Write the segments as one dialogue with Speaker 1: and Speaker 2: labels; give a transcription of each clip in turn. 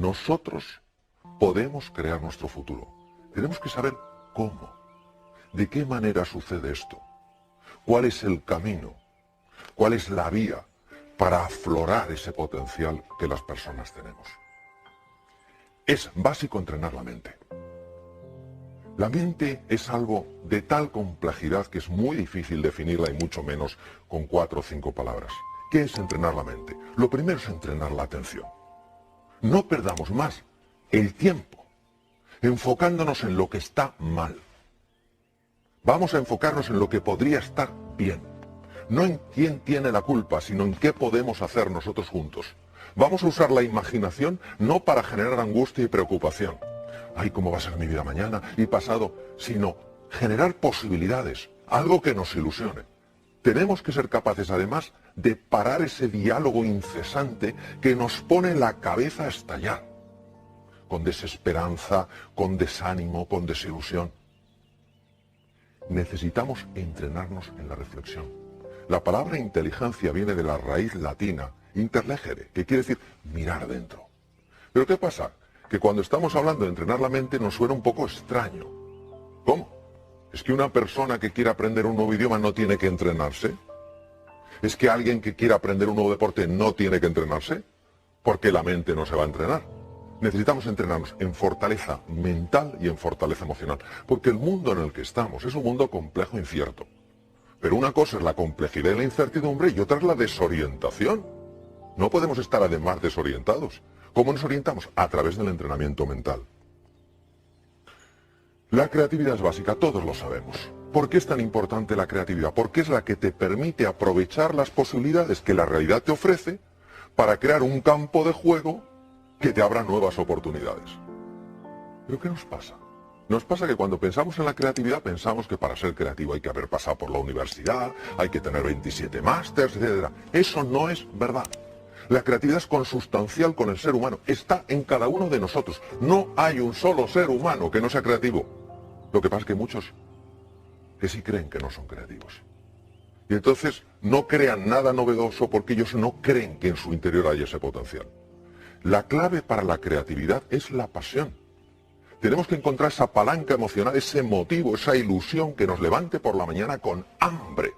Speaker 1: nosotros podemos crear nuestro futuro. Tenemos que saber cómo, de qué manera sucede esto, cuál es el camino, cuál es la vía para aflorar ese potencial que las personas tenemos. Es básico entrenar la mente. La mente es algo de tal complejidad que es muy difícil definirla y mucho menos con 4 o 5 palabras. ¿Qué es entrenar la mente? Lo primero es entrenar la atención. No perdamos más el tiempo enfocándonos en lo que está mal. Vamos a enfocarnos en lo que podría estar bien. No en quién tiene la culpa, sino en qué podemos hacer nosotros juntos. Vamos a usar la imaginación no para generar angustia y preocupación. Ay, ¿cómo va a ser mi vida mañana y pasado? Sino generar posibilidades, algo que nos ilusione. Tenemos que ser capaces, además, de parar ese diálogo incesante que nos pone la cabeza a estallar. Con desesperanza, con desánimo, con desilusión. Necesitamos entrenarnos en la reflexión. La palabra inteligencia viene de la raíz latina, interlegere, que quiere decir mirar dentro. Pero ¿qué pasa? Que cuando estamos hablando de entrenar la mente nos suena un poco extraño. ¿Cómo? ¿Es que una persona que quiera aprender un nuevo idioma no tiene que entrenarse? ¿Es que alguien que quiera aprender un nuevo deporte no tiene que entrenarse? Porque la mente no se va a entrenar. Necesitamos entrenarnos en fortaleza mental y en fortaleza emocional. Porque el mundo en el que estamos es un mundo complejo e incierto. Pero una cosa es la complejidad y la incertidumbre y otra es la desorientación. No podemos estar además desorientados. ¿Cómo nos orientamos? A través del entrenamiento mental. La creatividad es básica, todos lo sabemos. ¿Por qué es tan importante la creatividad? Porque es la que te permite aprovechar las posibilidades que la realidad te ofrece para crear un campo de juego que te abra nuevas oportunidades. ¿Pero qué nos pasa? Nos pasa que cuando pensamos en la creatividad pensamos que para ser creativo hay que haber pasado por la universidad, hay que tener 27 másters, etc. Eso no es verdad. La creatividad es consustancial con el ser humano, está en cada uno de nosotros. No hay un solo ser humano que no sea creativo. Lo que pasa es que hay muchos que sí creen que no son creativos. Y entonces no crean nada novedoso porque ellos no creen que en su interior hay ese potencial. La clave para la creatividad es la pasión. Tenemos que encontrar esa palanca emocional, ese motivo, esa ilusión que nos levante por la mañana con hambre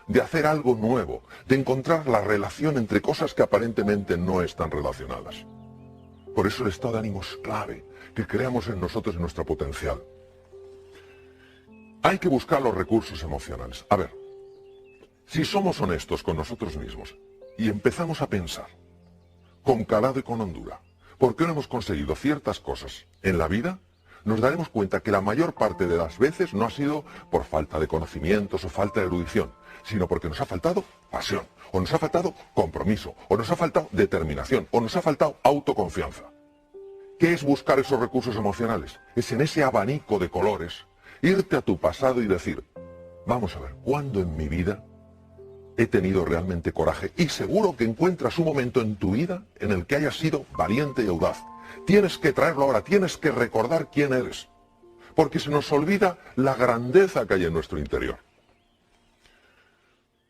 Speaker 1: de hacer algo nuevo, de encontrar la relación entre cosas que aparentemente no están relacionadas. Por eso el estado de ánimo es clave, que creamos en nosotros y nuestro potencial. Hay que buscar los recursos emocionales. A ver, si somos honestos con nosotros mismos y empezamos a pensar con calado y con hondura, ¿por qué no hemos conseguido ciertas cosas en la vida? Nos daremos cuenta que la mayor parte de las veces no ha sido por falta de conocimientos o falta de erudición, sino porque nos ha faltado pasión, o nos ha faltado compromiso, o nos ha faltado determinación, o nos ha faltado autoconfianza. ¿Qué es buscar esos recursos emocionales? Es en ese abanico de colores, irte a tu pasado y decir, vamos a ver, ¿cuándo en mi vida he tenido realmente coraje? Y seguro que encuentras un momento en tu vida en el que hayas sido valiente y audaz. Tienes que traerlo ahora, tienes que recordar quién eres, porque se nos olvida la grandeza que hay en nuestro interior.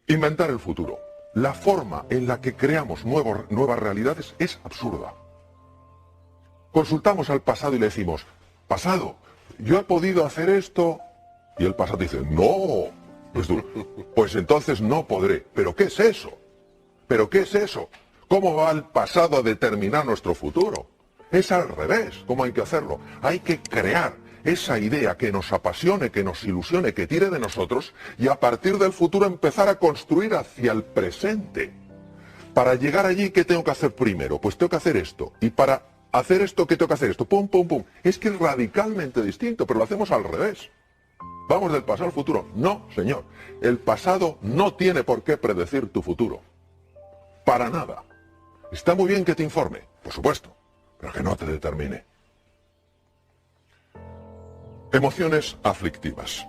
Speaker 1: Inventar el futuro. La forma en la que creamos nuevas realidades es absurda. Consultamos al pasado y le decimos, pasado, yo he podido hacer esto, y el pasado dice, no, pues entonces no podré. ¿Pero qué es eso? ¿Pero qué es eso? ¿Cómo va el pasado a determinar nuestro futuro? Es al revés, ¿cómo hay que hacerlo? Hay que crear esa idea que nos apasione, que nos ilusione, que tire de nosotros y a partir del futuro empezar a construir hacia el presente. Para llegar allí, ¿qué tengo que hacer primero? Pues tengo que hacer esto. Y para hacer esto, ¿qué tengo que hacer esto? Pum, pum, pum. Es que es radicalmente distinto, pero lo hacemos al revés. ¿Vamos del pasado al futuro? No, señor. El pasado no tiene por qué predecir tu futuro. Para nada. Está muy bien que te informe, por supuesto, pero que no te determine. Emociones aflictivas.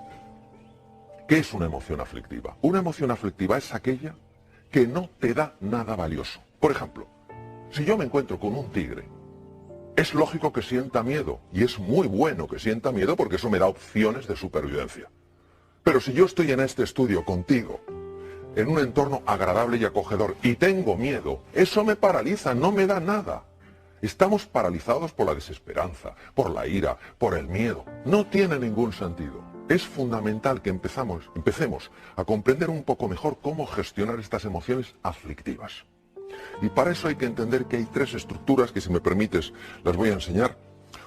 Speaker 1: ¿Qué es una emoción aflictiva? Una emoción aflictiva es aquella que no te da nada valioso. Por ejemplo, si yo me encuentro con un tigre, es lógico que sienta miedo, y es muy bueno que sienta miedo porque eso me da opciones de supervivencia. Pero si yo estoy en este estudio contigo, en un entorno agradable y acogedor, y tengo miedo, eso me paraliza, no me da nada. Estamos paralizados por la desesperanza, por la ira, por el miedo. No tiene ningún sentido. Es fundamental que empecemos a comprender un poco mejor cómo gestionar estas emociones aflictivas. Y para eso hay que entender que hay tres estructuras que, si me permites, las voy a enseñar.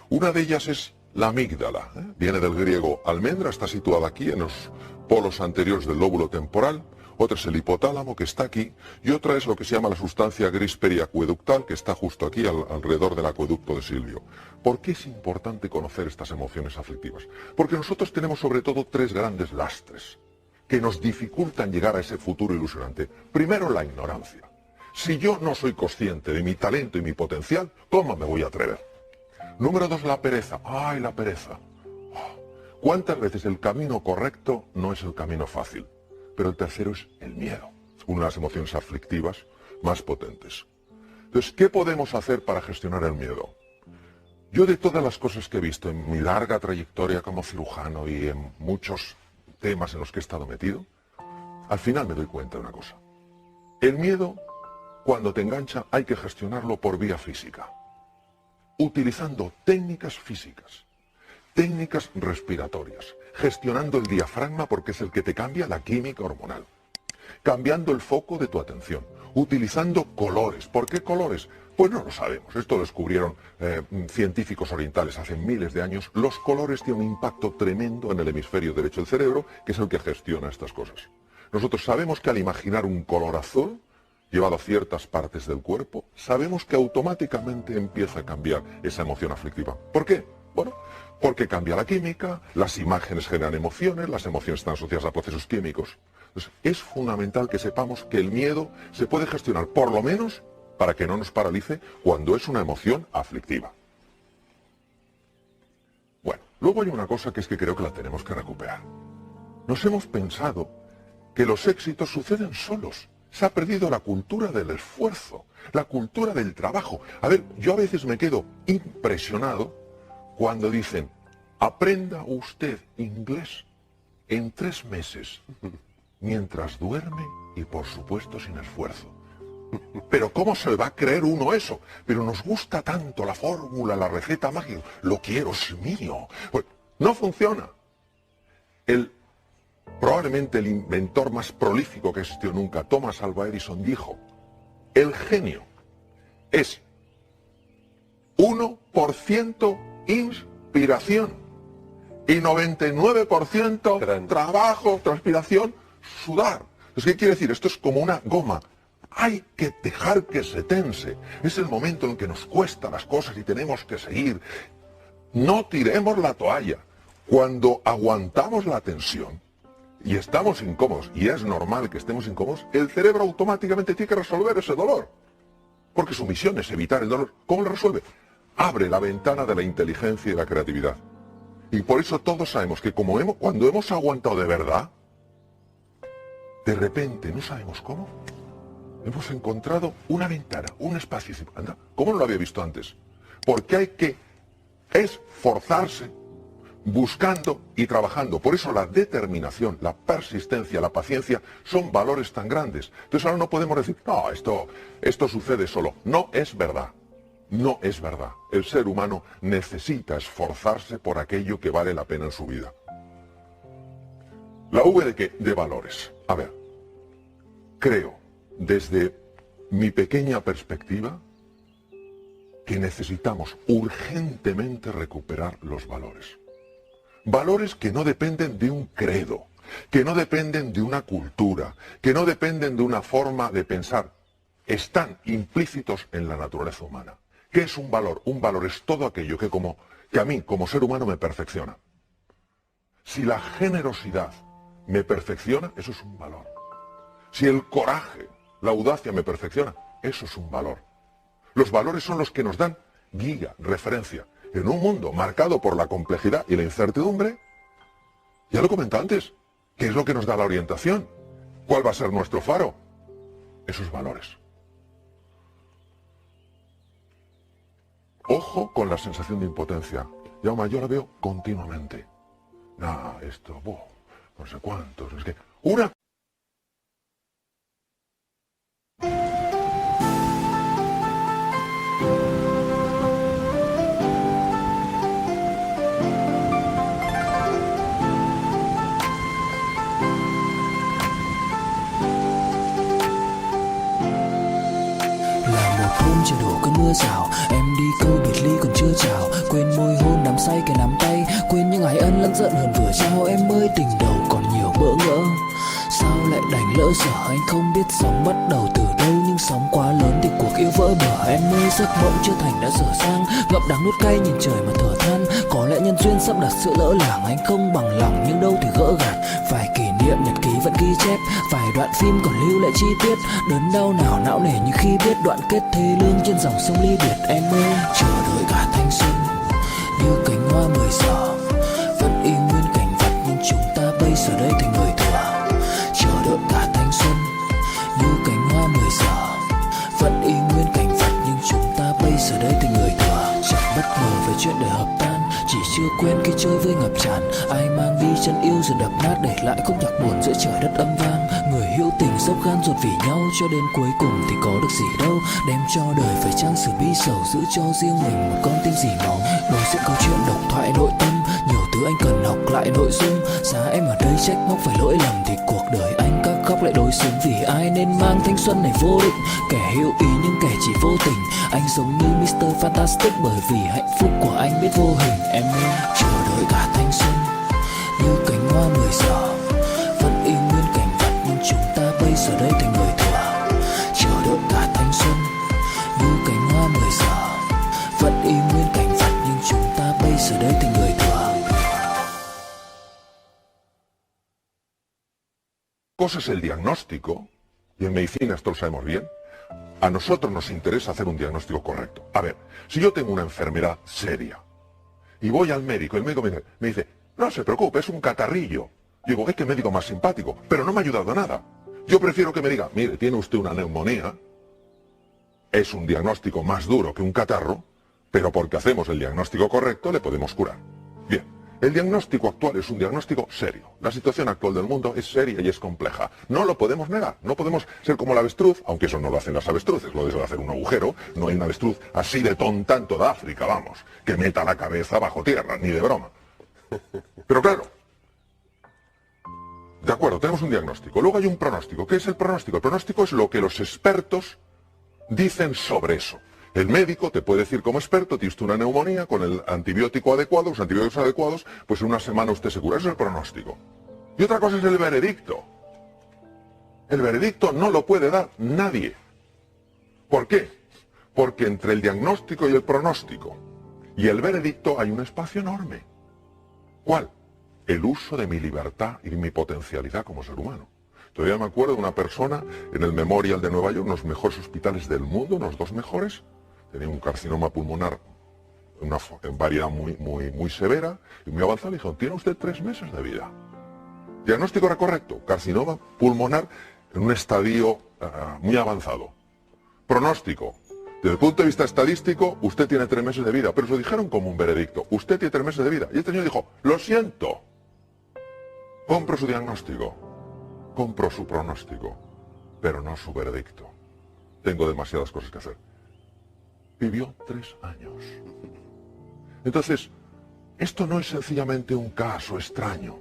Speaker 1: Una de ellas es la amígdala. Viene del griego almendra, está situada aquí en los polos anteriores del lóbulo temporal. Otra es el hipotálamo, que está aquí, y otra es lo que se llama la sustancia gris periacueductal, que está justo aquí alrededor del acueducto de Silvio. ¿Por qué es importante conocer estas emociones aflictivas? Porque nosotros tenemos sobre todo tres grandes lastres que nos dificultan llegar a ese futuro ilusionante. Primero, la ignorancia. Si yo no soy consciente de mi talento y mi potencial, ¿cómo me voy a atrever? Número dos, la pereza. ¡Ay, la pereza! ¿Cuántas veces el camino correcto no es el camino fácil? Pero el tercero es el miedo, una de las emociones aflictivas más potentes. Entonces, ¿qué podemos hacer para gestionar el miedo? Yo, de todas las cosas que he visto en mi larga trayectoria como cirujano y en muchos temas en los que he estado metido, al final me doy cuenta de una cosa. El miedo, cuando te engancha, hay que gestionarlo por vía física, utilizando técnicas físicas, técnicas respiratorias, gestionando el diafragma porque es el que te cambia la química hormonal, cambiando el foco de tu atención, utilizando colores. ¿Por qué colores? Pues no lo sabemos. Esto lo descubrieron científicos orientales hace miles de años. Los colores tienen un impacto tremendo en el hemisferio derecho del cerebro, que es el que gestiona estas cosas. Nosotros sabemos que al imaginar un color azul llevado a ciertas partes del cuerpo, sabemos que automáticamente empieza a cambiar esa emoción aflictiva. ¿Por qué? Bueno, porque cambia la química, las imágenes generan emociones, las emociones están asociadas a procesos químicos. Entonces, es fundamental que sepamos que el miedo se puede gestionar, por lo menos, para que no nos paralice cuando es una emoción aflictiva. Bueno, luego hay una cosa que es que creo que la tenemos que recuperar. Nos hemos pensado que los éxitos suceden solos. Se ha perdido la cultura del esfuerzo, la cultura del trabajo. A ver, yo a veces me quedo impresionado cuando dicen, aprenda usted inglés en 3 meses, mientras duerme y por supuesto sin esfuerzo. Pero ¿cómo se le va a creer uno eso? Pero nos gusta tanto la fórmula, la receta mágica, lo quiero, es mío. Pues no funciona. Probablemente el inventor más prolífico que existió nunca, Thomas Alva Edison, dijo, el genio es 1% inspiración y 99% trabajo, transpiración, sudar. Entonces, ¿qué quiere decir? Esto es como una goma. Hay que dejar que se tense. Es el momento en que nos cuesta las cosas y tenemos que seguir. No tiremos la toalla. Cuando aguantamos la tensión y estamos incómodos, y es normal que estemos incómodos, el cerebro automáticamente tiene que resolver ese dolor. Porque su misión es evitar el dolor. ¿Cómo lo resuelve? Abre la ventana de la inteligencia y la creatividad. Y por eso todos sabemos que cuando hemos aguantado de verdad, de repente, no sabemos cómo, hemos encontrado una ventana, un espacio. Anda, ¿cómo no lo había visto antes? Porque hay que esforzarse, buscando y trabajando. Por eso la determinación, la persistencia, la paciencia son valores tan grandes. Entonces ahora no podemos decir, no, esto sucede solo. No es verdad. No es verdad. El ser humano necesita esforzarse por aquello que vale la pena en su vida. ¿La V de qué? De valores. A ver, creo, desde mi pequeña perspectiva, que necesitamos urgentemente recuperar los valores. Valores que no dependen de un credo, que no dependen de una cultura, que no dependen de una forma de pensar. Están implícitos en la naturaleza humana. ¿Qué es un valor? Un valor es todo aquello que a mí, como ser humano, me perfecciona. Si la generosidad me perfecciona, eso es un valor. Si el coraje, la audacia me perfecciona, eso es un valor. Los valores son los que nos dan guía, referencia. En un mundo marcado por la complejidad y la incertidumbre, ya lo comenté antes, ¿qué es lo que nos da la orientación? ¿Cuál va a ser nuestro faro? Esos valores. Ojo con la sensación de impotencia. Yo la veo continuamente. No sé cuántos, es que... Una...
Speaker 2: chờ đổ cơn mưa rào. Em đi câu biệt ly còn chưa chào, quên môi hôn nắm say cái nắm tay, quên những ái ân lẫn giận hờn vừa trao. Em ơi tình đầu còn nhiều bỡ ngỡ, sao lại đành lỡ dở. Anh không biết sóng bắt đầu từ đâu, nhưng sóng quá lớn thì cuộc yêu vỡ bờ. Em ơi giấc mộng chưa thành đã dở dang, ngậm đắng nuốt cay nhìn trời mà thở than. Có lẽ nhân duyên sắp đặt sự lỡ làng, anh không bằng lòng nhưng đâu thì gỡ gạt. Vài kỷ niệm nhật ký vẫn ghi chép, vài đoạn phim còn lưu lại chi tiết. Đớn đau nào não nề như khi biết đoạn kết thê lương trên dòng sông ly biệt. Em ơi chờ đợi cả thanh xuân như cánh hoa 10 giờ, vẫn y nguyên cảnh vật nhưng chúng ta bây giờ đây thành người thừa. Chờ đợi cả thanh xuân như cánh hoa 10 giờ, vẫn y nguyên cảnh vật nhưng chúng ta bây giờ đây thành người thừa. Chẳng bất ngờ về chuyện đời hợp tan, chỉ chưa quen khi chơi với ngập tràn. Ai mang đi chân yêu rồi đập nát, để lại khúc nhạc buồn giữa trời đất âm vang. Người hữu tình dốc gan ruột vì nhau, cho đến cuối cùng thì có được gì đâu. Đem cho đời phải trang sử bi sầu, giữ cho riêng mình một con tim dỉ máu. Đối diện câu chuyện độc thoại nội tâm, nhiều thứ anh cần học lại nội dung. Giá em ở đây trách móc phải lỗi lầm, thì cuộc đời anh các khóc lại đối xứng. Vì ai nên mang thanh xuân này vô định, kẻ hữu ý nhưng kẻ chỉ vô tình. Anh giống như Mr. Fantastic bởi vì hạnh phúc của anh biết vô hình. Em ơi chờ đợi cả thanh xuân như cánh hoa 10 giờ, vẫn y nguyên cảnh vật nhưng chúng ta bây giờ đây thành người thừa. Chờ đợi cả thanh xuân như cánh hoa 10 giờ, vẫn y nguyên cảnh vật nhưng chúng ta bây giờ đây thành người thừa.
Speaker 1: Cosa es el diagnóstico, y en medicina esto lo sabemos bien. A nosotros nos interesa hacer un diagnóstico correcto. A ver, si yo tengo una enfermedad seria y voy al médico, el médico me dice, no se preocupe, es un catarrillo. Yo digo, es que médico más simpático, pero no me ha ayudado a nada. Yo prefiero que me diga, mire, tiene usted una neumonía, es un diagnóstico más duro que un catarro, pero porque hacemos el diagnóstico correcto le podemos curar. Bien, el diagnóstico actual es un diagnóstico serio. La situación actual del mundo es seria y es compleja. No lo podemos negar, no podemos ser como la avestruz, aunque eso no lo hacen las avestruces, lo de hacer un agujero. No hay una avestruz así de tonta en toda África, vamos, que meta la cabeza bajo tierra, ni de broma. Pero claro, de acuerdo, tenemos un diagnóstico. Luego hay un pronóstico. ¿Qué es el pronóstico? El pronóstico es lo que los expertos dicen sobre eso. El médico te puede decir como experto, tienes una neumonía, con el antibiótico adecuado, los antibióticos adecuados, pues en una semana usted se cura. Eso es el pronóstico. Y otra cosa es el veredicto. El veredicto no lo puede dar nadie. ¿Por qué? Porque entre el diagnóstico y el pronóstico y el veredicto hay un espacio enorme. ¿Cuál? El uso de mi libertad y mi potencialidad como ser humano. Todavía me acuerdo de una persona en el Memorial de Nueva York, uno de los mejores hospitales del mundo, unos 2 mejores, tenía un carcinoma pulmonar, en variedad muy severa y muy avanzada. Le dijeron, tiene usted 3 meses de vida. Diagnóstico era correcto, carcinoma pulmonar en un estadio muy avanzado. Pronóstico, desde el punto de vista estadístico, usted tiene 3 meses de vida, pero se lo dijeron como un veredicto, usted tiene 3 meses de vida. Y este señor dijo, lo siento, compro su diagnóstico, compro su pronóstico, pero no su veredicto. Tengo demasiadas cosas que hacer. Vivió 3 años. Entonces, esto no es sencillamente un caso extraño.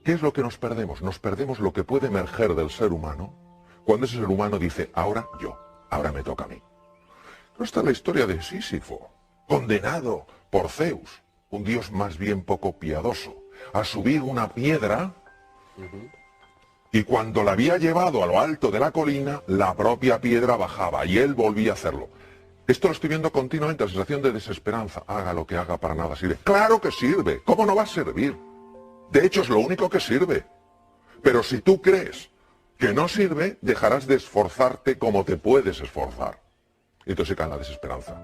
Speaker 1: ¿Qué es lo que nos perdemos? Nos perdemos lo que puede emerger del ser humano cuando ese ser humano dice, ahora yo, ahora me toca a mí. No está la historia de Sísifo, condenado por Zeus, un dios más bien poco piadoso, a subir una piedra, y cuando la había llevado a lo alto de la colina, la propia piedra bajaba y él volvía a hacerlo. Esto lo estoy viendo continuamente, la sensación de desesperanza. Haga lo que haga, para nada sirve. ¡Claro que sirve! ¿Cómo no va a servir? De hecho, es lo único que sirve. Pero si tú crees que no sirve, dejarás de esforzarte como te puedes esforzar. Y entonces cae la desesperanza.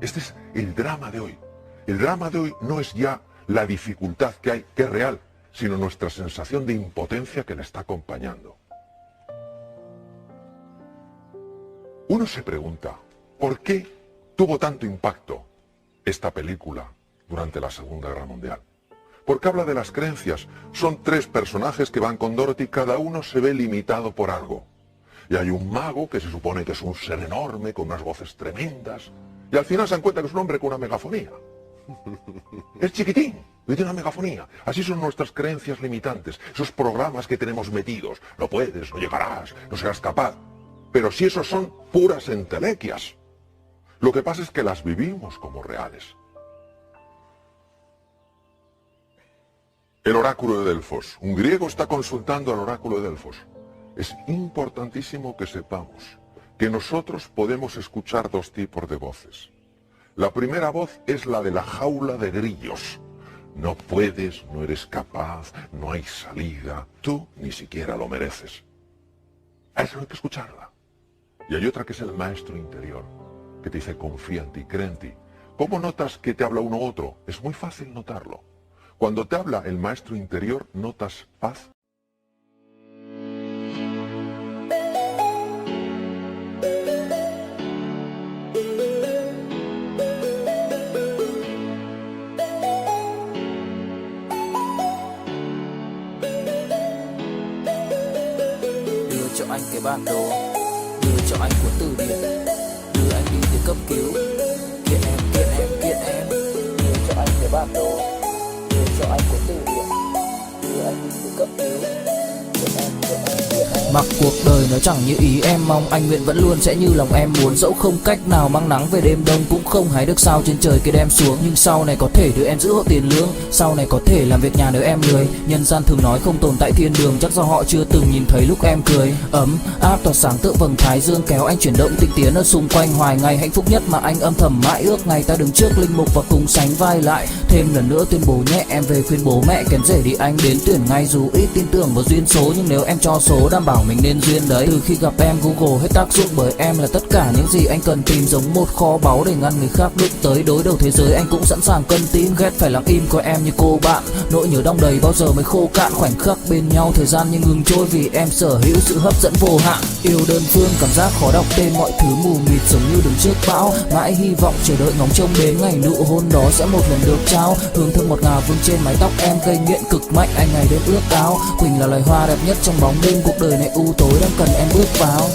Speaker 1: Este es el drama de hoy. El drama de hoy no es ya la dificultad que hay, que es real, sino nuestra sensación de impotencia que le está acompañando. Uno se pregunta, ¿por qué tuvo tanto impacto esta película durante la Segunda Guerra Mundial? Porque habla de las creencias. Son 3 personajes que van con Dorothy, cada uno se ve limitado por algo. Y hay un mago que se supone que es un ser enorme, con unas voces tremendas, y al final se dan cuenta que es un hombre con una megafonía. Es chiquitín, y tiene una megafonía. Así son nuestras creencias limitantes, esos programas que tenemos metidos. No puedes, no llegarás, no serás capaz. Pero si esos son puras entelequias. Lo que pasa es que las vivimos como reales. El oráculo de Delfos. Un griego está consultando al oráculo de Delfos. Es importantísimo que sepamos que nosotros podemos escuchar dos tipos de voces. La primera voz es la de la jaula de grillos. No puedes, no eres capaz, no hay salida, tú ni siquiera lo mereces. A eso hay que escucharla. Y hay otra que es el maestro interior, que te dice confía en ti, cree en ti. ¿Cómo notas que te habla uno u otro? Es muy fácil notarlo. Cuando te habla el maestro interior, notas paz.
Speaker 2: Đưa cho anh cái bản đồ, đưa cho anh cuốn từ điển, đưa anh đi từ cấp cứu. Kiện em, kiện em, kiện em. Đưa cho anh cái bản đồ, đưa cho anh cuốn từ điển, đưa anh đi từ cấp cứu. Kiện em, kiện em, kiện em. Mặc cuộc đời nó chẳng như ý em mong, anh nguyện vẫn luôn sẽ như lòng em muốn. Dẫu không cách nào mang nắng về đêm đông, cũng không hái được sao trên trời kia đem xuống. Nhưng sau này có thể đưa em giữ hộ tiền lương, sau này có thể làm việc nhà nếu em lười. Nhân gian thường nói không tồn tại thiên đường, chắc do họ chưa từng nhìn thấy lúc em cười. Ấm áp tỏa sáng tựa vầng thái dương, kéo anh chuyển động tinh tiến ở xung quanh. Hoài ngày hạnh phúc nhất mà anh âm thầm mãi ước, ngày ta đứng trước linh mục và cùng sánh vai lại. Thêm lần nữa tuyên bố nhẹ, em về khuyên bố mẹ kén rể đi anh đến tuyển ngay. Dù ít tin tưởng vào duyên số, nhưng nếu em cho số đảm bảo mình nên duyên đấy. Từ khi gặp em Google hết tác dụng, bởi em là tất cả những gì anh cần tìm, giống một kho báu để ngăn người khác đụng tới. Đối đầu thế giới anh cũng sẵn sàng cân tín, ghét phải lặng im coi em như cô bạn. Nỗi nhớ đong đầy bao giờ mới khô cạn, khoảnh khắc bên nhau thời gian như ngừng trôi, vì em sở hữu sự hấp dẫn vô hạn. Yêu đơn phương cảm giác khó đọc tên, mọi thứ mù mịt giống như đứng trước bão. Mãi hy vọng chờ đợi ngóng trông đến ngày nụ hôn đó sẽ một lần được trao. Hương thơm ngọt ngào vương trên mái tóc em, gây nghiện cực mạnh anh ngày đêm ước áo. Quỳnh là loài hoa đẹp nhất trong bóng đêm, cuộc đời này u tối đang cần em bước vào.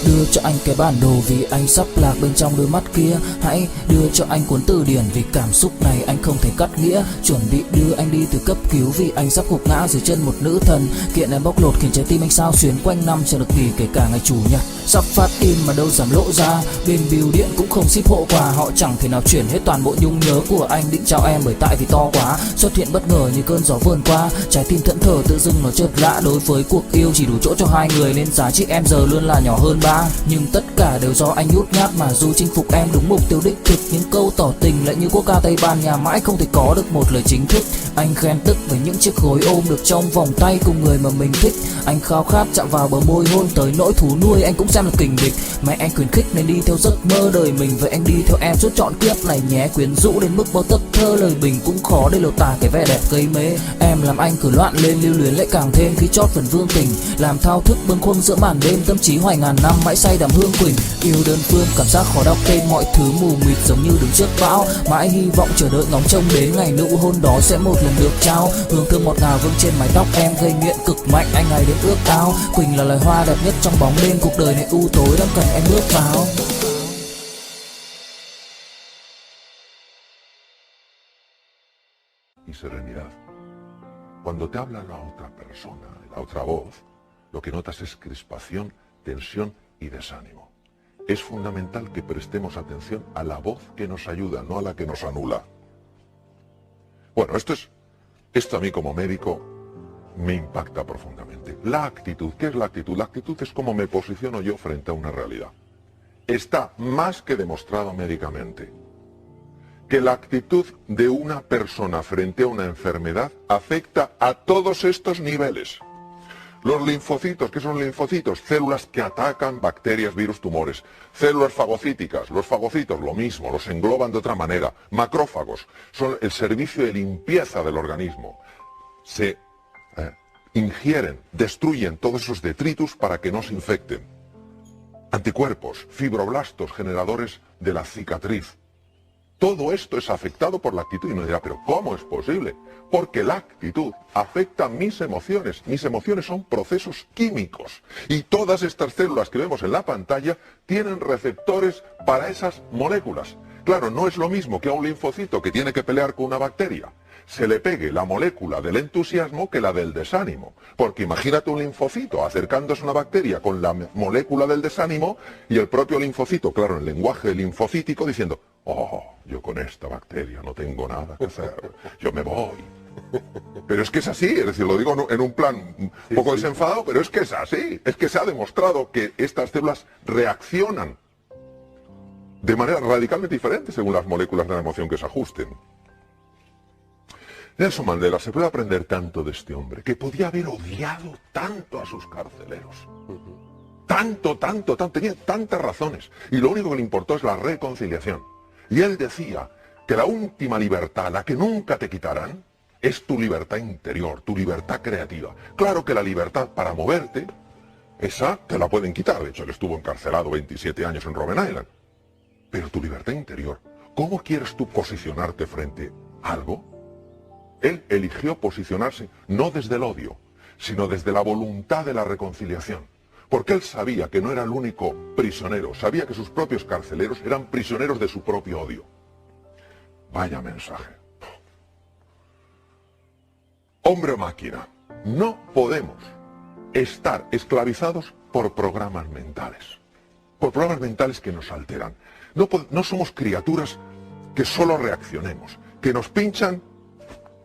Speaker 2: Đưa cho anh cái bản đồ vì anh sắp lạc bên trong đôi mắt kia. Hãy đưa cho anh cuốn từ điển vì cảm xúc này anh không thể cắt nghĩa. Chuẩn bị đưa anh đi từ cấp cứu vì anh sắp gục ngã dưới chân một nữ thần. Kiện em bóc lột khiến trái tim anh sao xuyến quanh năm chẳng được nghỉ kể cả ngày chủ nhật. Sắp phát in mà đâu dám lộ ra, bên bưu điện cũng không ship hộ quà. Họ chẳng thể nào chuyển hết toàn bộ nhung nhớ của anh định trao em, bởi tại vì to quá. Xuất hiện bất ngờ như cơn gió vườn qua, trái tim thẫn thờ tự dưng nó chợt lạ. Đối với cuộc yêu chỉ đủ chỗ cho hai người nên giá trị em giờ luôn là nhỏ hơn ba. Nhưng tất cả đều do anh nhút nhát mà dù chinh phục em đúng mục tiêu đích thực. Những câu tỏ tình lại như quốc ca Tây Ban Nha, mãi không thể có được một lời chính thức. Anh khen tức với những chiếc gối ôm được trong vòng tay cùng người mà mình thích. Anh khao khát chạm vào bờ môi hôn tới nỗi thú nuôi anh cũng xem là kình địch. Mẹ anh khuyến khích nên đi theo giấc mơ đời mình, vậy anh đi theo em suốt trọn kiếp này nhé. Quyến rũ đến mức bao tấc thơ lời bình cũng khó để lột tả cái vẻ đẹp gây mê. Em làm anh cứ loạn lên, lưu luyến lại càng thêm khi chót phần vương tình. Làm thao thức bâng khuâng giữa màn đêm, tâm trí hoài ngàn năm mãi say đắm hương quỳnh. Yêu đơn phương cảm giác khó đọc tên, mọi thứ mù mịt giống như đứng trước bão. Mãi hy vọng chờ đợi ngóng trông đến ngày nụ hôn đó sẽ một lần được trao. Hương thơm ngọt ngào vương trên mái tóc em, gây nghiện cực mạnh anh ngày đêm ước ao. Quỳnh là loài hoa đẹp nhất trong bóng đêm, cuộc đời này u tối đang cần em bước vào.
Speaker 1: Y serenidad. Cuando te habla la otra persona, la otra voz, lo que notas es crispación, tensión y desánimo. Es fundamental que prestemos atención a la voz que nos ayuda, no a la que nos anula. Bueno, esto a mí como médico me impacta profundamente. La actitud, ¿qué es la actitud? La actitud es cómo me posiciono yo frente a una realidad. Está más que demostrado médicamente que la actitud de una persona frente a una enfermedad afecta a todos estos niveles. Los linfocitos, ¿qué son linfocitos? Células que atacan bacterias, virus, tumores. Células fagocíticas, los fagocitos, lo mismo, los engloban de otra manera. Macrófagos, son el servicio de limpieza del organismo. Se ingieren, destruyen todos esos detritus para que no se infecten. Anticuerpos, fibroblastos, generadores de la cicatriz. Todo esto es afectado por la actitud. Y uno dirá, ¿pero cómo es posible? Porque la actitud afecta mis emociones. Mis emociones son procesos químicos. Y todas estas células que vemos en la pantalla tienen receptores para esas moléculas. Claro, no es lo mismo que a un linfocito que tiene que pelear con una bacteria. se le pegue la molécula del entusiasmo que la del desánimo. Porque imagínate un linfocito acercándose a una bacteria con la molécula del desánimo y el propio linfocito, claro, en lenguaje linfocítico, diciendo, oh, yo con esta bacteria no tengo nada que hacer, yo me voy. Pero es que es así, es decir, lo digo en un plan un poco desenfadado, pero es que es así. Es que se ha demostrado que estas células reaccionan de manera radicalmente diferente según las moléculas de la emoción que se ajusten. Nelson Mandela, se puede aprender tanto de este hombre, que podía haber odiado tanto a sus carceleros. Tanto, tenía tantas razones. Y lo único que le importó es la reconciliación. Y él decía que la última libertad, la que nunca te quitarán, es tu libertad interior, tu libertad creativa. Claro que la libertad para moverte, esa te la pueden quitar. De hecho, él estuvo encarcelado 27 años en Robben Island. Pero tu libertad interior, ¿cómo quieres tú posicionarte frente a algo? Él eligió posicionarse no desde el odio, sino desde la voluntad de la reconciliación. Porque él sabía que no era el único prisionero, sabía que sus propios carceleros eran prisioneros de su propio odio. Vaya mensaje. Hombre o máquina, no podemos estar esclavizados por programas mentales. Por programas mentales que nos alteran. No somos criaturas que solo reaccionemos, que nos pinchan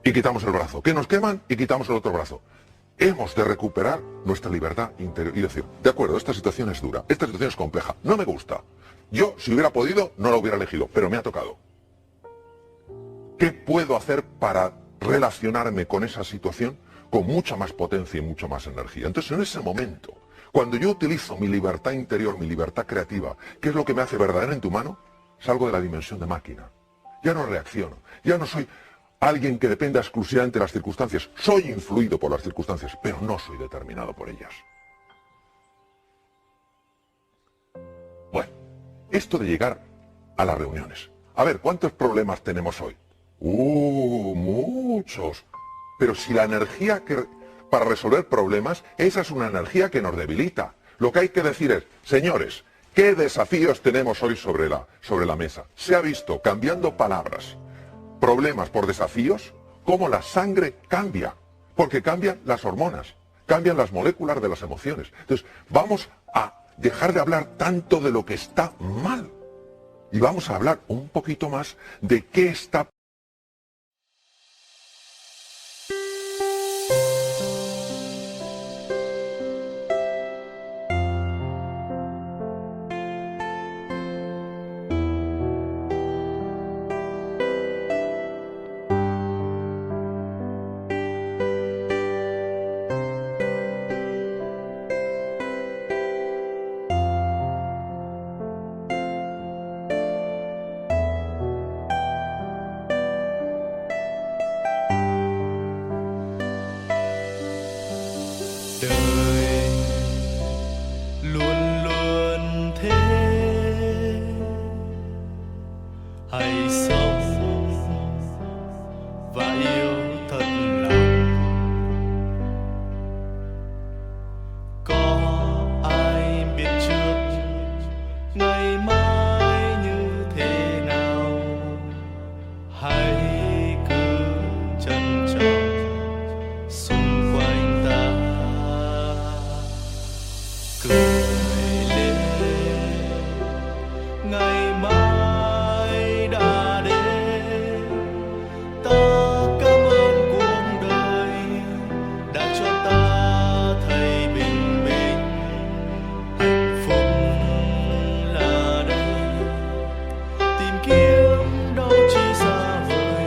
Speaker 1: y quitamos el brazo, que nos queman y quitamos el otro brazo. Hemos de recuperar nuestra libertad interior y decir, de acuerdo, esta situación es dura, esta situación es compleja, no me gusta. Yo, si hubiera podido, no la hubiera elegido, pero me ha tocado. ¿Qué puedo hacer para relacionarme con esa situación con mucha más potencia y mucha más energía? Entonces, en ese momento, cuando yo utilizo mi libertad interior, mi libertad creativa, ¿qué es lo que me hace verdaderamente humano? Salgo de la dimensión de máquina. Ya no reacciono, ya no soy alguien que dependa exclusivamente de las circunstancias. Soy influido por las circunstancias, pero no soy determinado por ellas. Bueno, esto de llegar a las reuniones. A ver, ¿cuántos problemas tenemos hoy? Muchos. Pero si la energía para resolver problemas, esa es una energía que nos debilita. Lo que hay que decir es, señores, ¿qué desafíos tenemos hoy sobre la mesa? Se ha visto, cambiando palabras, problemas por desafíos, cómo la sangre cambia, porque cambian las hormonas, cambian las moléculas de las emociones. Entonces, vamos a dejar de hablar tanto de lo que está mal y vamos a hablar un poquito más de qué está
Speaker 3: đời luôn luôn thế, hãy sống và yêu thật lòng. Có ai biết trước ngày mai như thế nào, hãy cứ trân trọng xung quanh ta. Cười lên, ngày mai đã đến. Ta cảm ơn cuộc đời đã cho ta thấy bình minh. Hạnh phúc là đây, tìm kiếm đâu chỉ xa vời.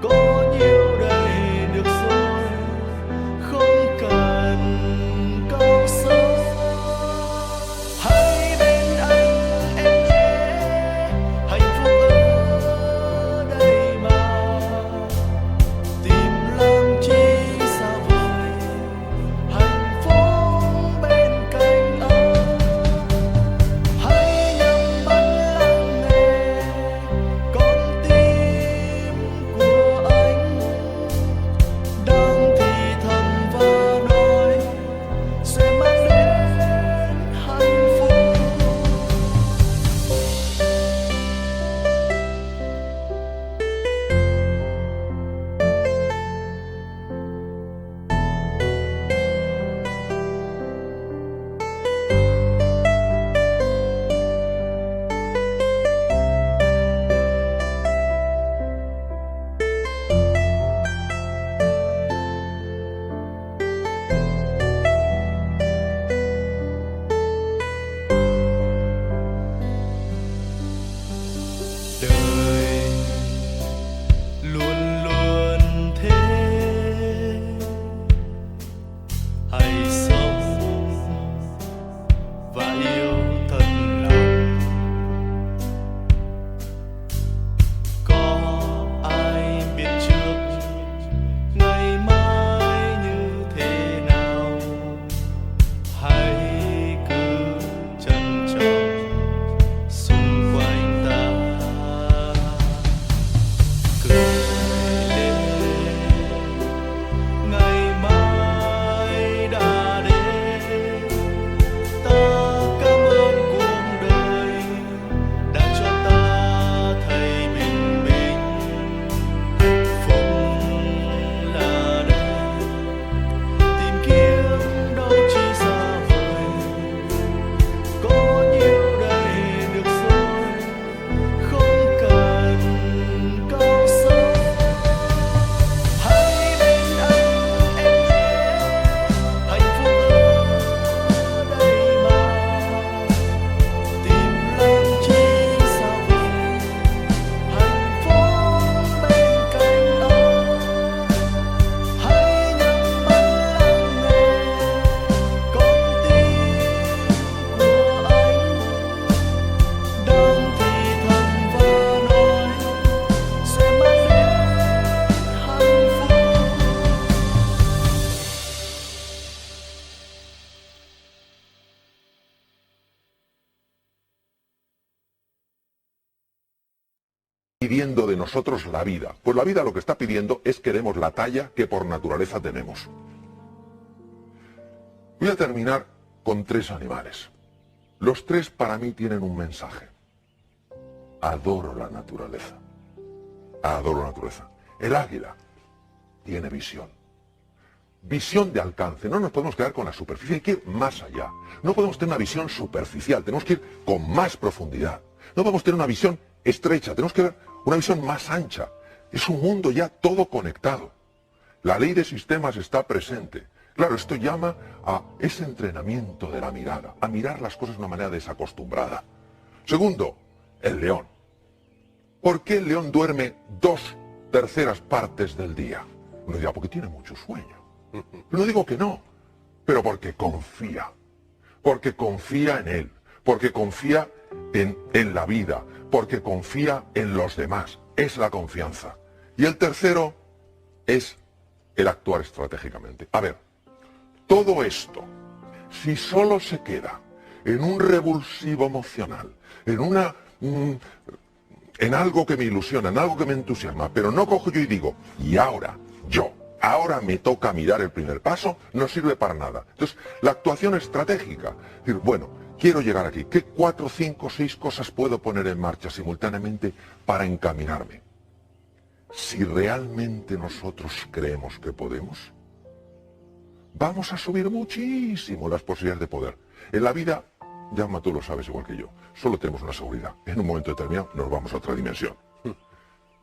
Speaker 3: Có nhiều đây được rồi, không cần câu sâu. Hãy bên anh
Speaker 1: pidiendo de nosotros la vida? Pues la vida lo que está pidiendo es que demos la talla que por naturaleza tenemos. Voy a terminar con 3 animales. Los 3 para mí tienen un mensaje. Adoro la naturaleza. Adoro la naturaleza. El águila tiene visión. Visión de alcance. No nos podemos quedar con la superficie, hay que ir más allá. No podemos tener una visión superficial, tenemos que ir con más profundidad. No podemos tener una visión estrecha, tenemos que ver una visión más ancha. Es un mundo ya todo conectado. La ley de sistemas está presente. Claro, esto llama a ese entrenamiento de la mirada, a mirar las cosas de una manera desacostumbrada. Segundo, el león. ¿Por qué el león duerme 2/3 partes del día? Uno dirá, porque tiene mucho sueño. No digo que no, pero porque confía en él, porque confía en la vida, porque confía en los demás. Es la confianza. Y el tercero es el actuar estratégicamente. A ver, todo esto, si solo se queda en un revulsivo emocional, en algo que me ilusiona, en algo que me entusiasma, pero no cojo yo y digo, y ahora me toca mirar el primer paso, no sirve para nada. Entonces, la actuación estratégica, es decir, bueno, quiero llegar aquí, ¿qué 4, 5, 6 cosas puedo poner en marcha simultáneamente para encaminarme? Si realmente nosotros creemos que podemos, vamos a subir muchísimo las posibilidades de poder. En la vida, Jaume, tú lo sabes igual que yo, solo tenemos una seguridad. En un momento determinado nos vamos a otra dimensión.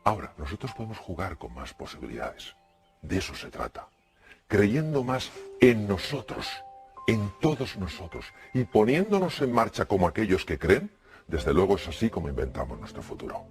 Speaker 1: Ahora, nosotros podemos jugar con más posibilidades. De eso se trata. Creyendo más en nosotros, en todos nosotros, y poniéndonos en marcha como aquellos que creen, desde luego es así como inventamos nuestro futuro.